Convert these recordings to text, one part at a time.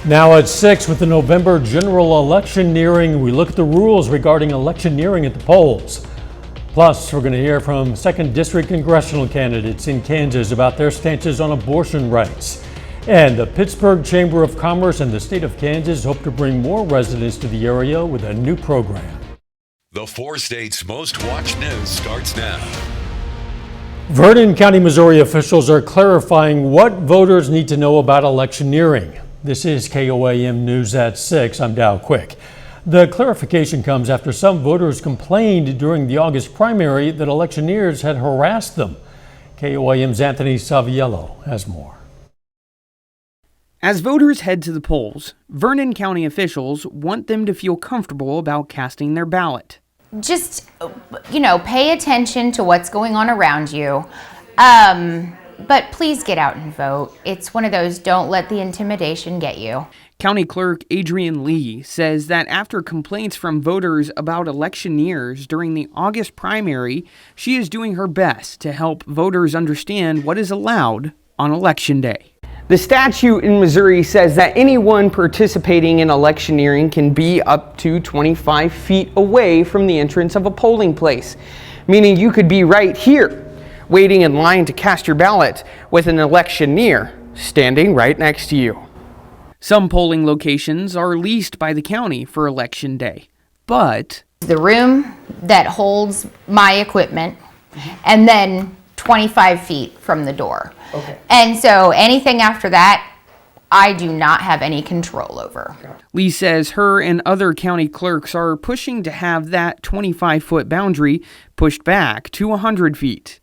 Now at 6 with the November general election nearing, we look at the rules regarding electioneering at the polls. Plus, we're going to hear from 2nd District congressional candidates in Kansas about their stances on abortion rights. And the Pittsburgh Chamber of Commerce and the state of Kansas hope to bring more residents to the area with a new program. The 4 states' most watched news starts now. Vernon County, Missouri officials are clarifying what voters need to know about electioneering. This is KOAM News at 6. I'm Dow Quick. The clarification comes after some voters complained during the August primary that electioneers had harassed them. KOAM's Anthony Saviello has more. As voters head to the polls, Vernon County officials want them to feel comfortable about casting their ballot. Just, pay attention to what's going on around you. But please get out and vote. It's one of those, don't let the intimidation get you. County Clerk Adrienne Lee says that after complaints from voters about electioneers during the August primary, she is doing her best to help voters understand what is allowed on Election Day. The statute in Missouri says that anyone participating in electioneering can be up to 25 feet away from the entrance of a polling place, meaning you could be right here, waiting in line to cast your ballot with an electioneer standing right next to you. Some polling locations are leased by the county for Election Day, but the room that holds my equipment and then 25 feet from the door. Okay. And so anything after that, I do not have any control over. Lee says her and other county clerks are pushing to have that 25-foot boundary pushed back to 100 feet.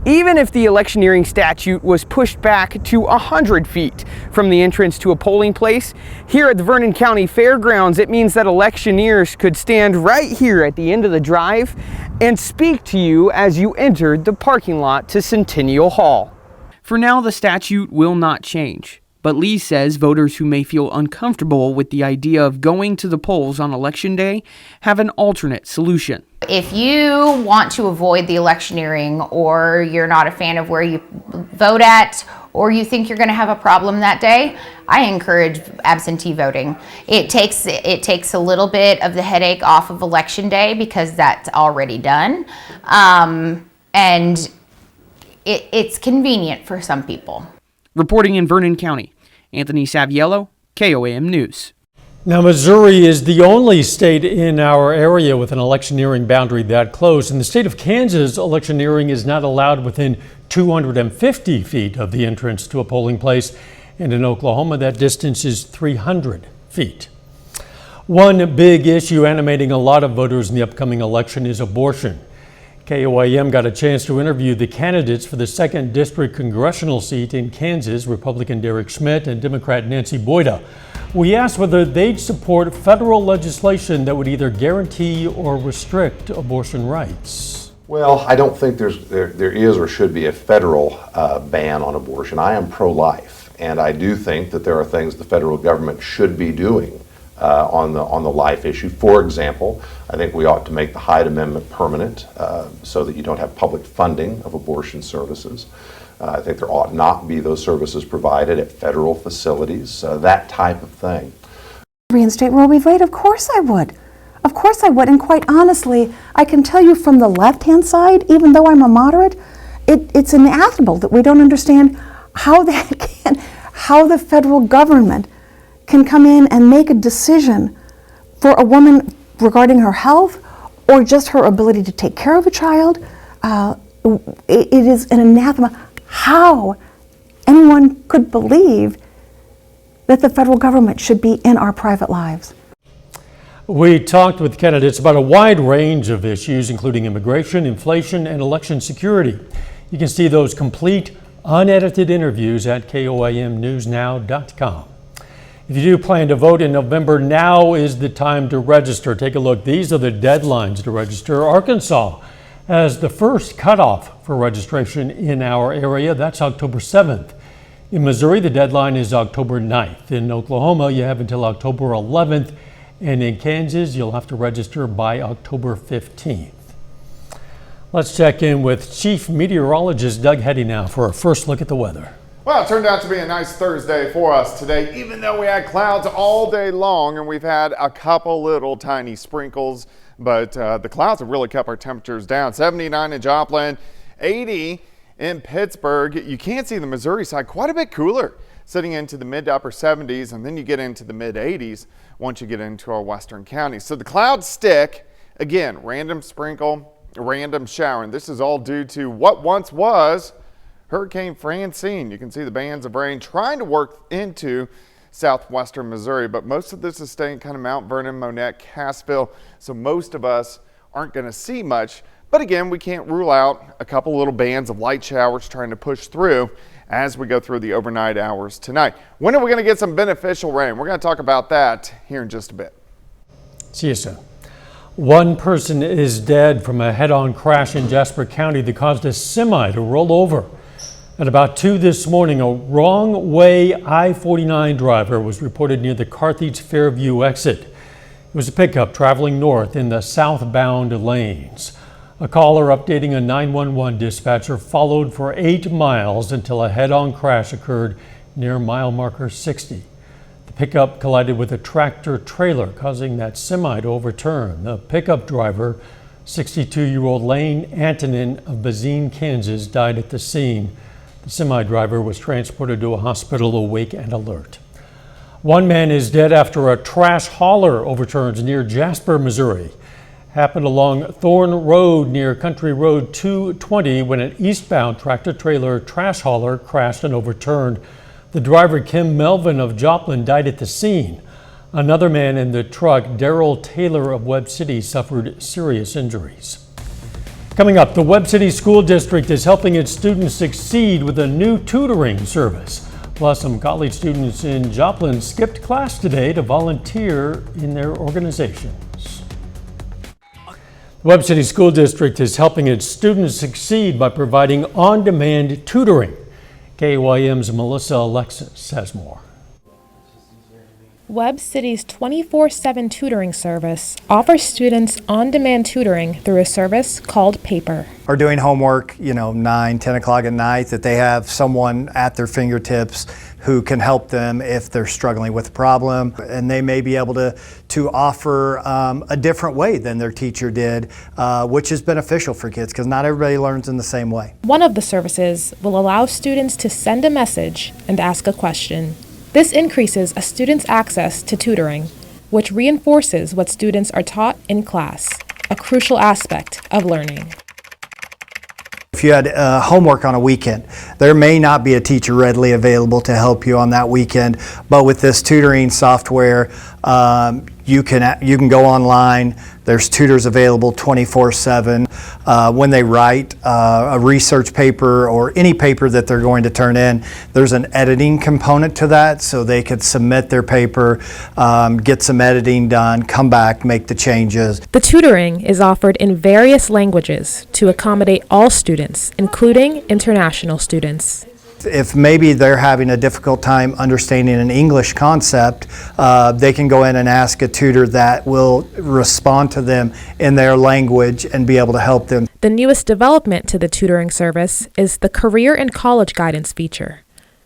Even if the electioneering statute was pushed back to 100 feet from the entrance to a polling place, here at the Vernon County Fairgrounds, it means that electioneers could stand right here at the end of the drive and speak to you as you entered the parking lot to Centennial Hall. For now, the statute will not change. But Lee says voters who may feel uncomfortable with the idea of going to the polls on Election Day have an alternate solution. If you want to avoid the electioneering, or you're not a fan of where you vote at, or you think you're going to have a problem that day, I encourage absentee voting. It takes a little bit of the headache off of Election Day because that's already done, and it's convenient for some people. Reporting in Vernon County, Anthony Saviello, KOAM News. Now, Missouri is the only state in our area with an electioneering boundary that close. In the state of Kansas, electioneering is not allowed within 250 feet of the entrance to a polling place. And in Oklahoma, that distance is 300 feet. One big issue animating a lot of voters in the upcoming election is abortion. KOAM got a chance to interview the candidates for the 2nd District congressional seat in Kansas, Republican Derek Schmidt and Democrat Nancy Boyda. We asked whether they'd support federal legislation that would either guarantee or restrict abortion rights. Well, I don't think there is or should be a federal ban on abortion. I am pro-life, and I do think that there are things the federal government should be doing on the life issue. For example, I think we ought to make the Hyde Amendment permanent so that you don't have public funding of abortion services. I think there ought not be those services provided at federal facilities, that type of thing. Reinstate Roe v. Wade? Of course I would. Of course I would. And quite honestly, I can tell you from the left-hand side, even though I'm a moderate, it's inevitable that we don't understand how the federal government can come in and make a decision for a woman regarding her health or just her ability to take care of a child. It is an anathema how anyone could believe that the federal government should be in our private lives. We talked with candidates about a wide range of issues, including immigration, inflation, and election security. You can see those complete, unedited interviews at KOAMnewsnow.com. If you do plan to vote in November, now is the time to register. Take a look. These are the deadlines to register. Arkansas has the first cutoff for registration in our area. That's October 7th. In Missouri, the deadline is October 9th. In Oklahoma, you have until October 11th. And in Kansas, you'll have to register by October 15th. Let's check in with Chief Meteorologist Doug Heddy now for a first look at the weather. Well, it turned out to be a nice Thursday for us today, even though we had clouds all day long and we've had a couple little tiny sprinkles, but the clouds have really kept our temperatures down. 79 in Joplin, 80 in Pittsburgh. You can see the Missouri side quite a bit cooler, sitting into the mid to upper 70s, and then you get into the mid 80s once you get into our western counties. So the clouds stick. Again, random sprinkle, random shower, and this is all due to what once was Hurricane Francine. You can see the bands of rain trying to work into southwestern Missouri, but most of this is staying kind of Mount Vernon, Monette, Cassville, so most of us aren't going to see much. But again, we can't rule out a couple little bands of light showers trying to push through as we go through the overnight hours tonight. When are we going to get some beneficial rain? We're going to talk about that here in just a bit. See you soon. One person is dead from a head-on crash in Jasper County that caused a semi to roll over. At about 2 this morning, a wrong-way I-49 driver was reported near the Carthage Fairview exit. It was a pickup traveling north in the southbound lanes. A caller updating a 911 dispatcher followed for 8 miles until a head-on crash occurred near mile marker 60. The pickup collided with a tractor trailer, causing that semi to overturn. The pickup driver, 62-year-old Lane Antonin of Bazine, Kansas, died at the scene. The semi-driver was transported to a hospital awake and alert. One man is dead after a trash hauler overturns near Jasper, Missouri. Happened along Thorn Road near Country Road 220 when an eastbound tractor-trailer trash hauler crashed and overturned. The driver, Kim Melvin of Joplin, died at the scene. Another man in the truck, Daryl Taylor of Webb City, suffered serious injuries. Coming up, the Webb City School District is helping its students succeed with a new tutoring service. Plus, some college students in Joplin skipped class today to volunteer in their organizations. The Webb City School District is helping its students succeed by providing on-demand tutoring. KYM's Melissa Alexis has more. Webb City's 24/7 tutoring service offers students on-demand tutoring through a service called Paper. Or doing homework, 9, 10 o'clock at night, that they have someone at their fingertips who can help them if they're struggling with a problem. And they may be able to offer a different way than their teacher did, which is beneficial for kids because not everybody learns in the same way. One of the services will allow students to send a message and ask a question. This increases a student's access to tutoring, which reinforces what students are taught in class, a crucial aspect of learning. If you had homework on a weekend, there may not be a teacher readily available to help you on that weekend, but with this tutoring software, you can go online. There's tutors available 24/7. When they write a research paper or any paper that they're going to turn in, there's an editing component to that, so they could submit their paper, get some editing done, come back, make the changes. The tutoring is offered in various languages to accommodate all students, including international students. If maybe they're having a difficult time understanding an English concept, they can go in and ask a tutor that will respond to them in their language and be able to help them. The newest development to the tutoring service is the Career and College Guidance feature.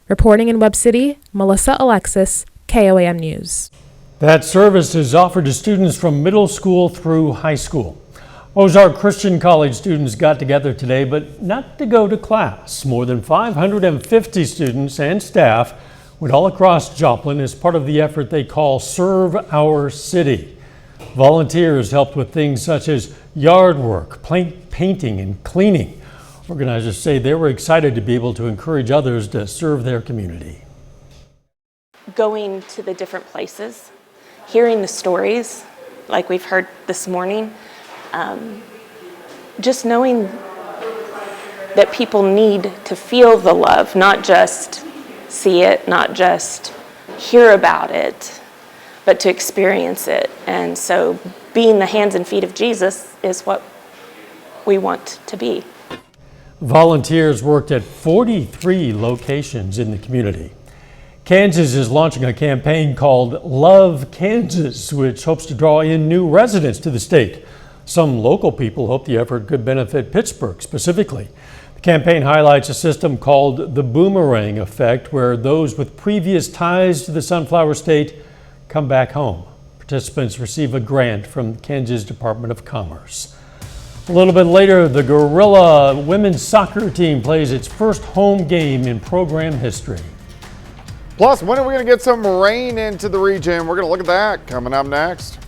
Reporting in Webb City, Melissa Alexis, KOAM News. That service is offered to students from middle school through high school. Ozark Christian College students got together today, but not to go to class. More than 550 students and staff went all across Joplin as part of the effort they call Serve Our City. Volunteers helped with things such as yard work, painting, and cleaning. Organizers say they were excited to be able to encourage others to serve their community. Going to the different places, hearing the stories like we've heard this morning, just knowing that people need to feel the love, not just see it, not just hear about it, but to experience it. And so being the hands and feet of Jesus is what we want to be. Volunteers worked at 43 locations in the community. Kansas is launching a campaign called Love Kansas, which hopes to draw in new residents to the state. Some local people hope the effort could benefit Pittsburgh specifically. The The campaign highlights a system called the boomerang effect, where those with previous ties to the Sunflower State come back home. Participants receive a grant from Kansas Department of Commerce. A little bit later, the Gorilla women's soccer team plays its first home game in program history. Plus, when are we going to get some rain into the region? We're going to look at that coming up next.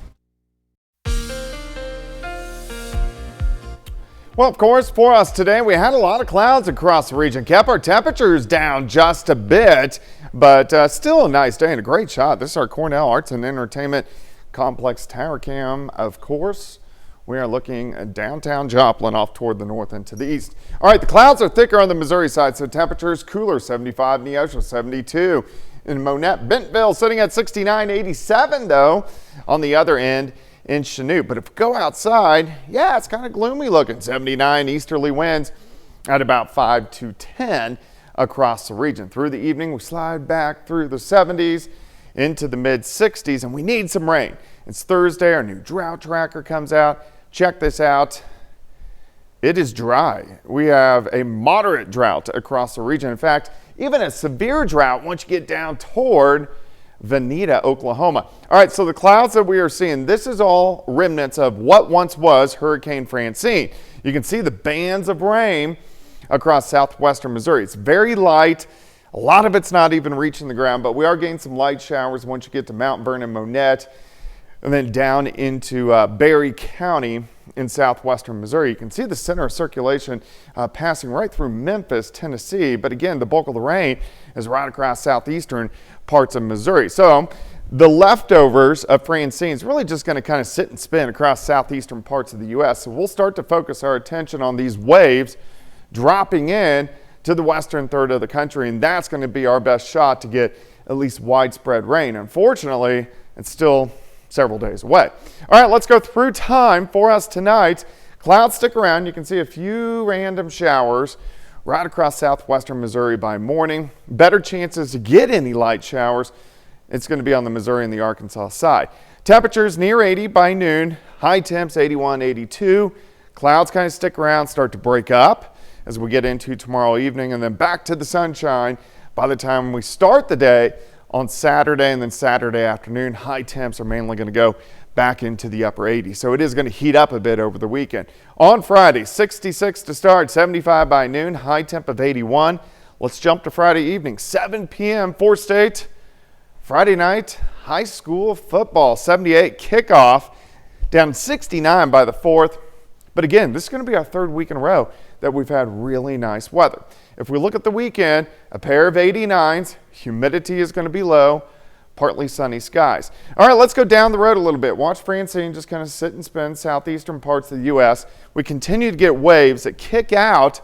Well, of course, for us today, we had a lot of clouds across the region. Kept our temperatures down just a bit, but still a nice day and a great shot. This is our Cornell Arts and Entertainment Complex Tower Cam, of course. We are looking at downtown Joplin off toward the north and to the east. All right, the clouds are thicker on the Missouri side, so temperatures cooler, 75 in Neosho, 72 in Monette. Bentonville sitting at 69, 87 though on the other end in Chanute. But if we go outside, yeah, it's kind of gloomy looking. 79 easterly winds at about 5 to 10 across the region. Through the evening, we slide back through the 70s into the mid 60s, and we need some rain. It's Thursday, our new drought tracker comes out. Check this out. It is dry. We have a moderate drought across the region. In fact, even a severe drought once you get down toward Veneta, Oklahoma. All right, so the clouds that we are seeing, this is all remnants of what once was Hurricane Francine. You can see the bands of rain across southwestern Missouri. It's very light. A lot of it's not even reaching the ground, but we are getting some light showers once you get to Mount Vernon, Monette, and then down into Berry County in southwestern Missouri. You can see the center of circulation passing right through Memphis, Tennessee. But again, the bulk of the rain is right across southeastern parts of Missouri. So the leftovers of Francine is really just going to kind of sit and spin across southeastern parts of the U.S. So we'll start to focus our attention on these waves dropping in to the western third of the country, and that's going to be our best shot to get at least widespread rain. Unfortunately, it's still several days away. All right, let's go through time for us tonight. Clouds stick around. You can see a few random showers right across southwestern Missouri by morning. Better chances to get any light showers. It's going to be on the Missouri and the Arkansas side. Temperatures near 80 by noon. High temps 81, 82. Clouds kind of stick around, start to break up as we get into tomorrow evening, and then back to the sunshine by the time we start the day on Saturday. And then Saturday afternoon, high temps are mainly going to go back into the upper 80s. So it is going to heat up a bit over the weekend. On Friday, 66 to start, 75 by noon, high temp of 81. Let's jump to Friday evening, 7 p.m. for State. Friday night, high school football, 78 kickoff, down 69 by the 4th. But again, this is going to be our third week in a row that we've had really nice weather. If we look at the weekend, a pair of 89s, humidity is going to be low, partly sunny skies. All right, let's go down the road a little bit. Watch Francine just kind of sit and spin southeastern parts of the U.S. We continue to get waves that kick out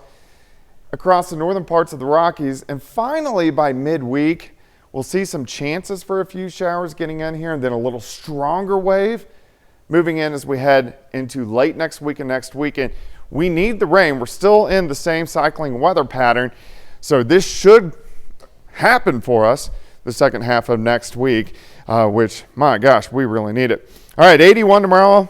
across the northern parts of the Rockies. And finally, by midweek, we'll see some chances for a few showers getting in here, and then a little stronger wave moving in as we head into late next week and next weekend. We need the rain. We're still in the same cycling weather pattern, so this should happen for us the second half of next week, which, my gosh, we really need it. All right, 81 tomorrow,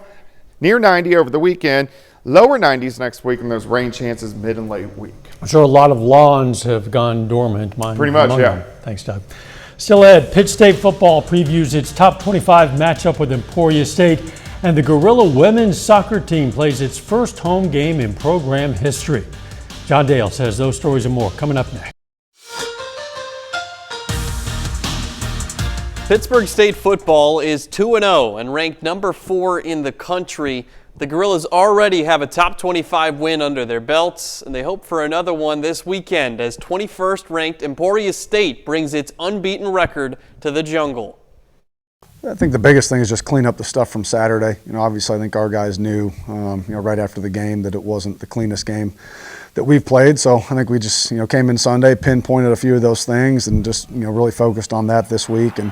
near 90 over the weekend, lower 90s next week, and those rain chances mid and late week. I'm sure a lot of lawns have gone dormant. Pretty much, yeah. Them. Thanks, Doug. Still ahead, Pitt State football previews its top 25 matchup with Emporia State, and the Gorilla women's soccer team plays its first home game in program history. John Dale says those stories and more coming up next. Pittsburgh State football is 2-0 and ranked number 4 in the country. The Gorillas already have a top 25 win under their belts, and they hope for another one this weekend as 21st ranked Emporia State brings its unbeaten record to the Jungle. I think the biggest thing is just clean up the stuff from Saturday. Obviously I think our guys knew, right after the game that it wasn't the cleanest game that we've played. So I think we just, came in Sunday, pinpointed a few of those things, and just, really focused on that this week. And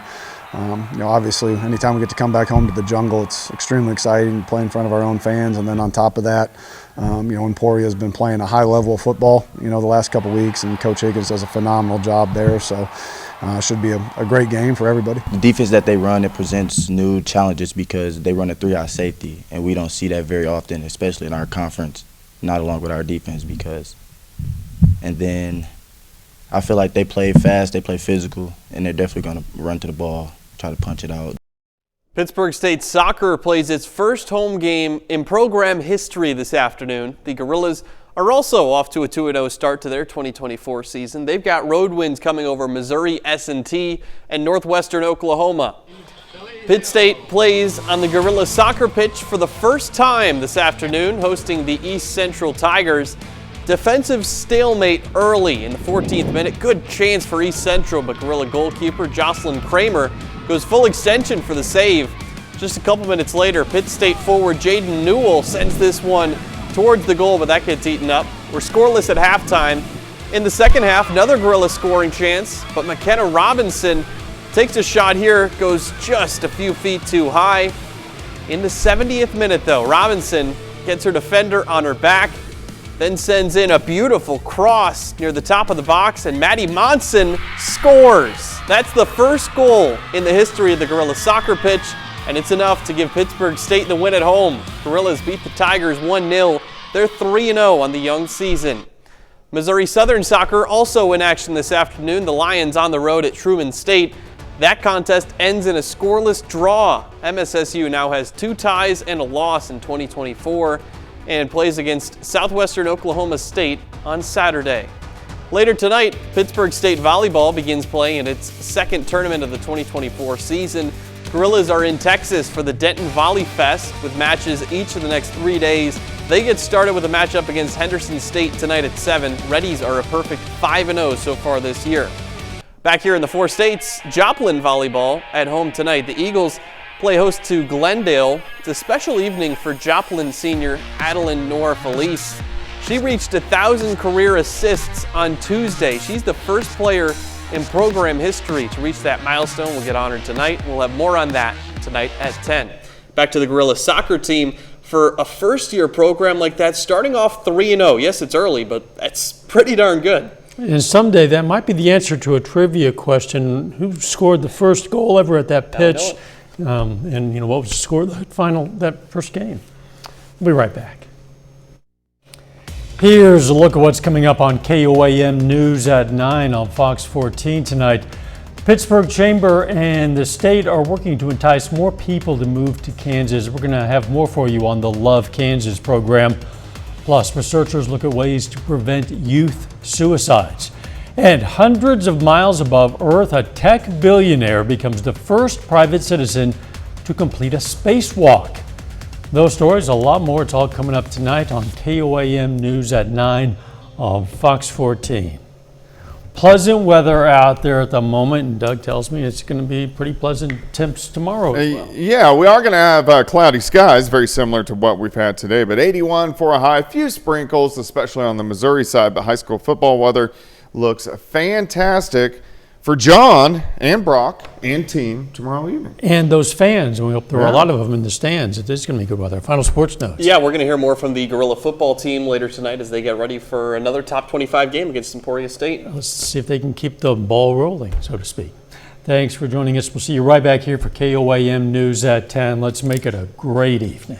obviously anytime we get to come back home to the Jungle, it's extremely exciting to play in front of our own fans. And then on top of that, Emporia has been playing a high level of football, the last couple of weeks, and Coach Higgins does a phenomenal job there. So should be a great game for everybody. The defense that they run, it presents new challenges because they run a 3-eye safety, and we don't see that very often, especially in our conference, not along with our defense, because And then I feel like they play fast, they play physical, and they're definitely going to run to the ball, try to punch it out. Pittsburgh State Soccer plays its first home game in program history this afternoon. The Gorillas are also off to a 2-0 start to their 2024 season. They've got road wins coming over Missouri S&T and Northwestern Oklahoma. Pitt State plays on the Gorilla soccer pitch for the first time this afternoon, hosting the East Central Tigers. Defensive stalemate early in the 14th minute. Good chance for East Central, but Gorilla goalkeeper Jocelyn Kramer goes full extension for the save. Just a couple minutes later, Pitt State forward Jaden Newell sends this one towards the goal, but that gets eaten up. We're scoreless at halftime. In the second half, another Gorilla scoring chance, but McKenna Robinson takes a shot here, goes just a few feet too high. In the 70th minute, though, Robinson gets her defender on her back, then sends in a beautiful cross near the top of the box, and Maddie Monson scores. That's the first goal in the history of the Gorilla soccer pitch, and it's enough to give Pittsburgh State the win at home. Gorillas beat the Tigers 1-0. They're 3-0 on the young season. Missouri Southern Soccer also in action this afternoon. The Lions on the road at Truman State. That contest ends in a scoreless draw. MSSU now has 2 ties and a loss in 2024. And plays against Southwestern Oklahoma State on Saturday. Later tonight, Pittsburgh State Volleyball begins play in its second tournament of the 2024 season. Gorillas are in Texas for the Denton Volley Fest with matches each of the next 3 days. They get started with a matchup against Henderson State tonight at 7. Reddies are a perfect 5-0 so far this year. Back here in the 4 states, Joplin Volleyball at home tonight. The Eagles play host to Glendale. It's a special evening for Joplin senior Adeline Nora-Felice. She reached 1,000 career assists on Tuesday. She's the first player in program history to reach that milestone. We'll get honored tonight. We'll have more on that tonight at 10. Back to the Gorilla soccer team. For a first-year program like that, starting off 3-0. Yes, it's early, but that's pretty darn good. And someday that might be the answer to a trivia question. Who scored the first goal ever at that pitch? And what was the score of that first game? We'll be right back. Here's a look at what's coming up on KOAM News at 9 on Fox 14 tonight. Pittsburgh Chamber and the state are working to entice more people to move to Kansas. We're going to have more for you on the Love Kansas program. Plus, researchers look at ways to prevent youth suicides. And hundreds of miles above Earth, a tech billionaire becomes the first private citizen to complete a spacewalk. Those stories, a lot more, it's all coming up tonight on KOAM News at 9 on Fox 14. Pleasant weather out there at the moment, and Doug tells me it's going to be pretty pleasant temps tomorrow as well. Yeah, we are going to have cloudy skies, very similar to what we've had today, but 81 for a high. A few sprinkles, especially on the Missouri side, but high school football weather looks fantastic for John and Brock and team tomorrow evening. And those fans, we hope there are a lot of them in the stands. It is going to be good weather. Final sports notes. Yeah, we're going to hear more from the Gorilla football team later tonight as they get ready for another top 25 game against Emporia State. Let's see if they can keep the ball rolling, so to speak. Thanks for joining us. We'll see you right back here for KOAM News at 10. Let's make it a great evening.